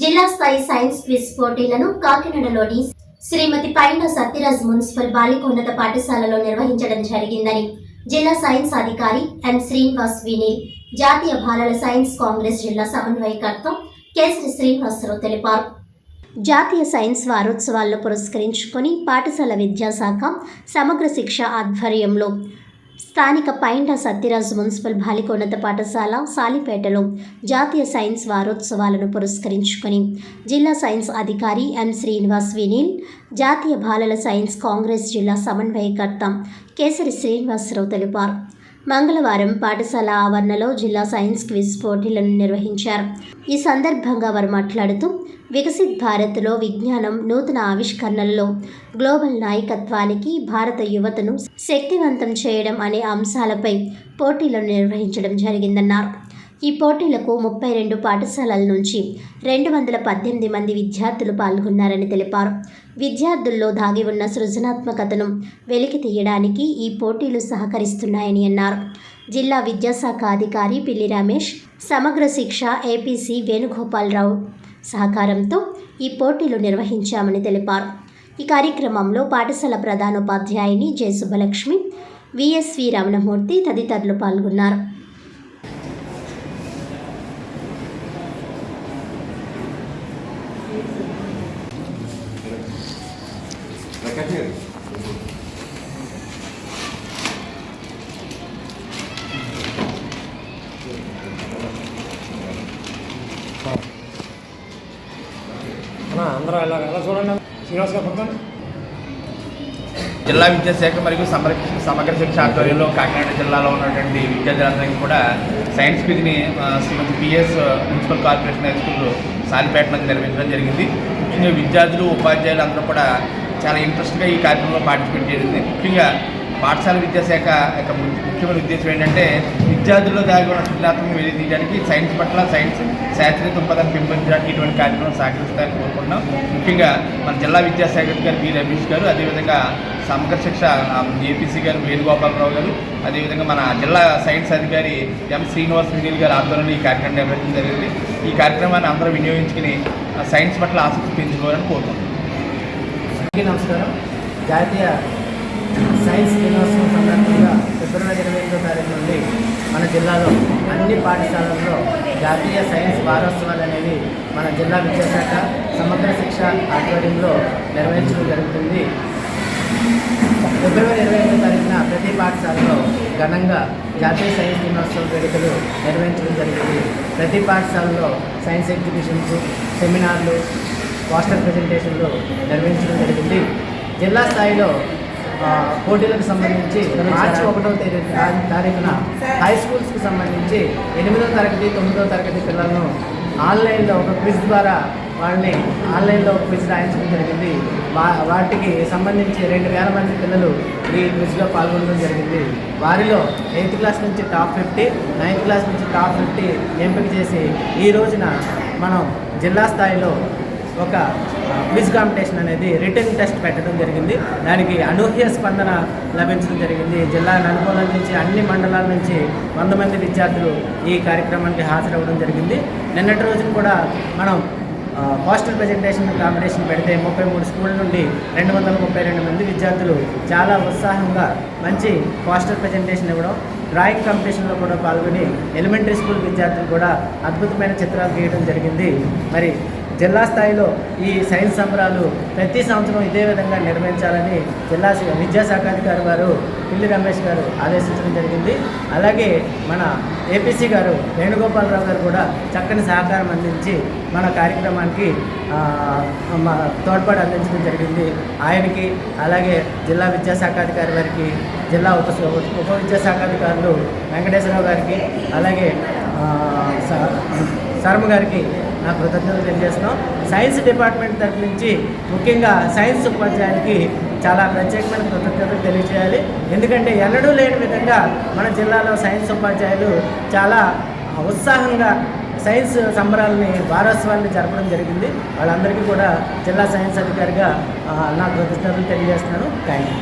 జిల్లా స్థాయి science quiz పోటీలను కాకినాడలోని శ్రీమతి పైండ సత్యరాజ్ మున్సిపల్ బాలికోన్నత పాఠశాలలో నిర్వహించడం జరిగిందని జిల్లా సైన్స్ అధికారి ఎం శ్రీనివాస్ వినీల్, జాతీయ బాలల సైన్స్ కాంగ్రెస్ జిల్లా సమన్వయకర్త కేసరి శ్రీనివాసరావు తెలిపారు. జాతీయ సైన్స్ వారోత్సవాలను పురస్కరించుకొని పాఠశాల విద్యాశాఖ సమగ్ర శిక్ష ఆధ్వర్యంలో స్థానిక పైండ సత్యరాజ్ మున్సిపల్ బాలికోన్నత పాఠశాల సాలిపేటలో జాతీయ సైన్స్ వారోత్సవాలను పురస్కరించుకొని జిల్లా సైన్స్ అధికారి ఎం శ్రీనివాస్ వినీల్, జాతీయ బాలల సైన్స్ కాంగ్రెస్ జిల్లా సమన్వయకర్త కేసరి శ్రీనివాసరావు తెలిపారు. మంగళవారం పాఠశాల ఆవరణలో జిల్లా సైన్స్ క్విజ్ పోటీలను నిర్వహించారు. ఈ సందర్భంగా వారు మాట్లాడుతూ వికసిత్ భారత్లో విజ్ఞానం, నూతన ఆవిష్కరణలలో గ్లోబల్ నాయకత్వానికి భారత యువతను శక్తివంతం చేయడం అనే అంశాలపై పోటీలను నిర్వహించడం జరిగిందన్నారు. ఈ పోటీలకు 32 పాఠశాలల నుంచి 218 మంది విద్యార్థులు పాల్గొన్నారని తెలిపారు. విద్యార్థుల్లో దాగి ఉన్న సృజనాత్మకతను వెలికి తీయడానికి ఈ పోటీలు సహకరిస్తున్నాయని అన్నారు. జిల్లా విద్యాశాఖ అధికారి పిల్లి రమేష్, సమగ్ర శిక్ష ఏపీసీ వేణుగోపాలరావు సహకారంతో ఈ పోటీలు నిర్వహించామని తెలిపారు. ఈ కార్యక్రమంలో పాఠశాల ప్రధానోపాధ్యాయుని జె సుబ్బలక్ష్మి, విఎస్వి రమణమూర్తి తదితరులు పాల్గొన్నారు. అందరూ ఎలా చూడండి. శ్రీనివాస్ గారు జిల్లా విద్యాశాఖ మరియు సమగ్ర శిక్ష ఆధ్వర్యంలో కాకినాడ జిల్లాలో ఉన్నటువంటి విద్యార్థులందరికీ కూడా సైన్స్ క్విజ్ని శ్రీమతి PS municipal corporation high school సాలిపేటలో నిర్వహించడం జరిగింది. ముఖ్యంగా విద్యార్థులు, ఉపాధ్యాయులు అందరూ కూడా చాలా ఇంట్రెస్ట్గా ఈ కార్యక్రమంలో పార్టిసిపేట్ చేసింది. ముఖ్యంగా పాఠశాల విద్యాశాఖ యొక్క ముఖ్యమైన ఉద్దేశం ఏంటంటే విద్యార్థుల్లో దాగి ఉన్న సృజనాత్మకతను వెలికితీయడానికి, సైన్స్ పట్ల సైన్స్ శాస్త్రీయ దృక్పథాన్ని పెంపొందించడానికి ఇటువంటి కార్యక్రమం సహకరిస్తారని కోరుకుంటున్నాం. ముఖ్యంగా మన జిల్లా విద్యాశాఖ గారు బి రమేష్ గారు, అదేవిధంగా సమగ్ర శిక్ష ఏపీసీ గారు వేణుగోపాలరావు గారు, అదేవిధంగా మన జిల్లా సైన్స్ అధికారి ఎం శ్రీనివాస్ వినీల్ గారు ఆధ్వర్యంలో ఈ కార్యక్రమం నిర్వహించడం జరిగింది. ఈ కార్యక్రమాన్ని అందరూ వినియోగించుకుని సైన్స్ పట్ల ఆసక్తి పెంచుకోవాలని కోరుకుంటున్నాం. నమస్కారం. జాతీయ సైన్స్ దినోత్సవం సందర్భంగా ఫిబ్రవరి 28వ తారీఖు నుండి మన జిల్లాలో అన్ని పాఠశాలల్లో జాతీయ సైన్స్ వారోత్సవాలు అనేవి మన జిల్లా విద్యాశాఖ సమగ్ర శిక్ష ఆధ్వర్యంలో నిర్వహించడం జరుగుతుంది. ఫిబ్రవరి 28వ తారీఖున ప్రతి పాఠశాలలో ఘనంగా జాతీయ సైన్స్ దినోత్సవ వేడుకలు నిర్వహించడం జరిగింది. ప్రతి పాఠశాలలో సైన్స్ ఎగ్జిబిషన్స్, సెమినార్లు, పోస్టర్ ప్రజెంటేషన్లు నిర్వహించడం జరిగింది. జిల్లా స్థాయిలో పోటీలకు సంబంధించి మార్చి 1వ తారీఖున హై స్కూల్స్కి సంబంధించి 8వ తరగతి 9వ తరగతి పిల్లలను ఆన్లైన్లో ఒక క్విజ్ ద్వారా వాళ్ళని ఆన్లైన్లో క్విజ్ రాయించడం జరిగింది. వాటికి సంబంధించి 2000 మంది పిల్లలు ఈ క్విజ్లో పాల్గొనడం జరిగింది. వారిలో 8th క్లాస్ నుంచి టాప్ 50, 9th క్లాస్ నుంచి టాప్ 50 ఎంపిక చేసి ఈ రోజున మనం జిల్లా స్థాయిలో ఒక క్విజ్ కాంపిటీషన్ అనేది రిటర్న్ టెస్ట్ పెట్టడం జరిగింది. దానికి అనూహ్య స్పందన లభించడం జరిగింది. జిల్లా నలుమూలల నుంచి, అన్ని మండలాల నుంచి 100 మంది విద్యార్థులు ఈ కార్యక్రమానికి హాజరవ్వడం జరిగింది. నిన్నటి రోజున కూడా మనం పోస్టర్ ప్రజెంటేషన్ కాంపిటీషన్ పెడితే 33 స్కూళ్ళ నుండి 232 మంది విద్యార్థులు చాలా ఉత్సాహంగా మంచి పోస్టర్ ప్రజెంటేషన్ ఇవ్వడం, డ్రాయింగ్ కాంపిటీషన్లో కూడా పాల్గొని ఎలిమెంటరీ స్కూల్ విద్యార్థులు కూడా అద్భుతమైన చిత్రాలు గీయడం జరిగింది. మరి జిల్లా స్థాయిలో ఈ సైన్స్ సంబరాలు ప్రతి సంవత్సరం ఇదే విధంగా నిర్వహించాలని జిల్లా విద్యాశాఖాధికారి వారు పిల్లి రమేష్ గారు ఆదేశించడం జరిగింది. అలాగే మన ఏపీసీ గారు వేణుగోపాలరావు గారు కూడా చక్కని సహకారం అందించి మన కార్యక్రమానికి తోడ్పాటు అందించడం జరిగింది. ఆయనకి, అలాగే జిల్లా విద్యాశాఖాధికారి వారికి, జిల్లా ఉప విద్యాశాఖాధికారులు వెంకటేశ్వరరావు గారికి, అలాగే శర్మ గారికి నా కృతజ్ఞతలు తెలియజేస్తున్నాం. సైన్స్ డిపార్ట్మెంట్ తరఫు నుంచి ముఖ్యంగా సైన్స్ ఉపాధ్యాయులకి చాలా ప్రత్యేకమైన కృతజ్ఞతలు తెలియజేయాలి. ఎందుకంటే ఎన్నడూ లేని విధంగా మన జిల్లాలో సైన్స్ ఉపాధ్యాయులు చాలా ఉత్సాహంగా సైన్స్ సంబరాలని, వారోత్సవాన్ని జరపడం జరిగింది. వాళ్ళందరికీ కూడా జిల్లా సైన్స్ అధికారిగా నా కృతజ్ఞతలు తెలియజేస్తున్నాను. Thank you.